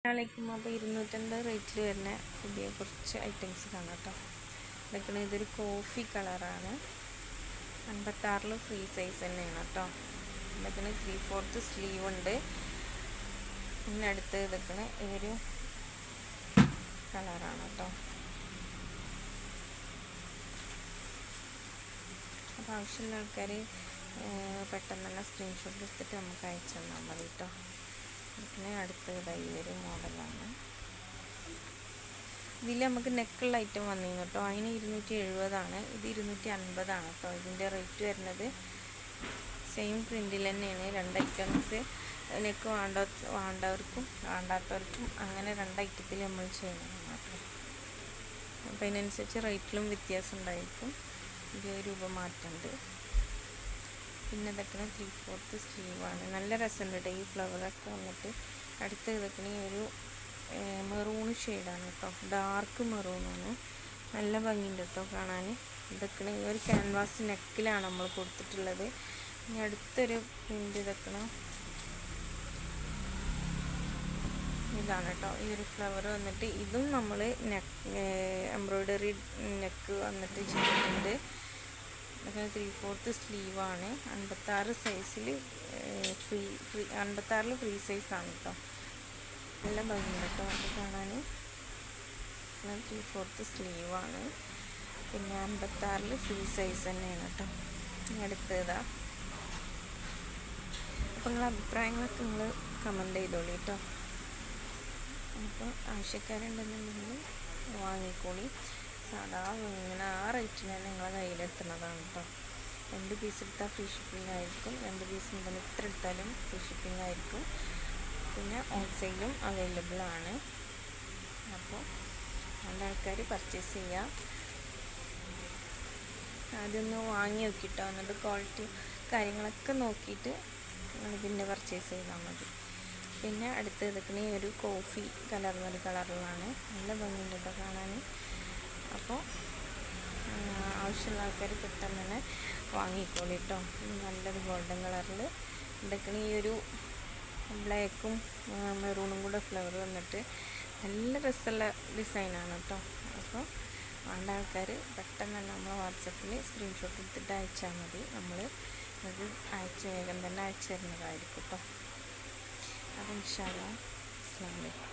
നാളേക്കും അപ്പോൾ 250 റേറ്റിൽ വരുന്ന പുതിയ കുറച്ച് ഐറ്റംസ് കാണാം കേട്ടോ. ഇതൊക്കെ ഇതൊരു കോഫി കളറാണ്. 56 ഫ്രീ സൈസ് തന്നെയാണ് കേട്ടോ. ഇതൊക്കെ 3/4 സ്ലീവ് ഉണ്ട്. പിന്നെ അടുത്ത് ഇതൊക്കെ ഇതൊരു കളറാണ് കേട്ടോ. അപ്പോൾ ആവശ്യമുള്ള ആൾക്കാർ പെട്ടെന്ന് തന്നെ സ്ക്രീൻഷോട്ട് എടുത്തിട്ട് നമുക്ക് അയച്ചു തന്നാൽ മതി കേട്ടോ. പിന്നെ അടുത്തത് ഈ ഒരു മോഡലാണ്. ഇതിൽ നമുക്ക് നെക്കുള്ള ഐറ്റം വന്നിരുന്നു കേട്ടോ. അതിന് 270 ഇത് 250 കേട്ടോ. ഇതിൻ്റെ റേറ്റ് വരുന്നത് സെയിം പ്രിൻറ്റിൽ തന്നെയാണ്. 2 ഐറ്റംസ് നെക്ക് വേണ്ടവർക്കും വേണ്ടാത്തവർക്കും അങ്ങനെ 2 ഐറ്റത്തിൽ നമ്മൾ ചെയ്യണം മാത്രം. അപ്പോൾ അതിനനുസരിച്ച് റേറ്റിലും വ്യത്യാസം ഉണ്ടായിരിക്കും. 20 രൂപ മാറ്റമുണ്ട്. പിന്നെ ഇതൊക്കെ 3/4 സ്ലീവാണ്. നല്ല രസമുണ്ട് കേട്ടോ ഈ ഫ്ലവറൊക്കെ വന്നിട്ട്. അടുത്ത് ഇതൊക്കെ ഒരു മെറൂൺ ഷെയ്ഡാണ് കേട്ടോ. ഡാർക്ക് മെറൂണാണ്. നല്ല ഭംഗിയുണ്ട് കേട്ടോ കാണാൻ. ഇതൊക്കെ ഈ ഒരു ക്യാൻവാസ് നെക്കിലാണ് നമ്മൾ കൊടുത്തിട്ടുള്ളത്. ഇനി അടുത്തൊരു പ്രിൻ്റ് ഇതൊക്കെ ഇതാണ് കേട്ടോ. ഈ ഒരു ഫ്ലവർ വന്നിട്ട് ഇതും നമ്മൾ എംബ്രോയ്ഡറി നെക്ക് വന്നിട്ട് ചെയ്തിട്ടുണ്ട്. ഇതൊക്കെ 3/4 സ്ലീവാണ്. 56 സൈസിൽ ഫ്രീ 56 ഫ്രീ സൈസാണ് കേട്ടോ. നല്ല ഭംഗിയുണ്ട് കേട്ടോ അത് കാണാൻ. 3/4 സ്ലീവാണ്. പിന്നെ 56 ഫ്രീ സൈസ് തന്നെയാണ് കേട്ടോ. അടുത്തതാ. അപ്പോൾ നിങ്ങളുടെ അഭിപ്രായങ്ങളൊക്കെ നിങ്ങൾ കമൻറ്റ് ചെയ്തോളൂ കേട്ടോ. അപ്പോൾ ആവശ്യക്കാരുണ്ടെന്നുണ്ടെങ്കിൽ വാങ്ങിക്കോളി. സാധാ ഇങ്ങനെ ആ റേറ്റിന് തന്നെ നിങ്ങളെ കയ്യിലെത്തുന്നതാണ് കേട്ടോ. 2 പീസ് എടുത്താൽ ഫ്രീ ഷിപ്പിംഗ് ആയിരിക്കും. 2 പീസ് മുതൽ എത്ര എടുത്താലും ഫ്രീ ഷിപ്പിംഗ് ആയിരിക്കും. പിന്നെ ഹോൾസെയിലും അവൈലബിൾ ആണ്. അപ്പോൾ നല്ല ആൾക്കാർ പർച്ചേസ് ചെയ്യുക. അതൊന്ന് വാങ്ങി നോക്കിട്ടോ. എന്നിട്ട് ക്വാളിറ്റി കാര്യങ്ങളൊക്കെ നോക്കിയിട്ട് നിങ്ങൾ പിന്നെ പർച്ചേസ് ചെയ്താൽ മതി. പിന്നെ അടുത്ത് ഇതൊക്കെ ഒരു കോഫി കളറിലൊരു കളറിലാണ്. നല്ല ഭംഗിയുണ്ട് കേട്ടോ കാണാൻ. അപ്പോൾ ആവശ്യമുള്ള ആൾക്കാർ പെട്ടെന്ന് തന്നെ വാങ്ങിക്കോളി കേട്ടോ. നല്ലൊരു ഗോൾഡൻ കളറിൽ ഇതൊക്കെ ഈ ഒരു ബ്ലാക്കും മെറൂണും കൂടെ ഫ്ലവർ വന്നിട്ട് നല്ല രസമുള്ള ഡിസൈനാണ് കേട്ടോ. അപ്പോൾ വേണ്ട ആൾക്കാർ പെട്ടെന്ന് തന്നെ നമ്മൾ വാട്സപ്പിൽ സ്ക്രീൻഷോട്ട് എടുത്തിട്ട് അയച്ചാൽ മതി. നമ്മൾ അത് വേഗം തന്നെ അയച്ചു തരുന്നതായിരിക്കും കേട്ടോ. അപ്പോൾ ഇൻഷാ അല്ലാഹ് അസ്സലാമു അലൈക്കും.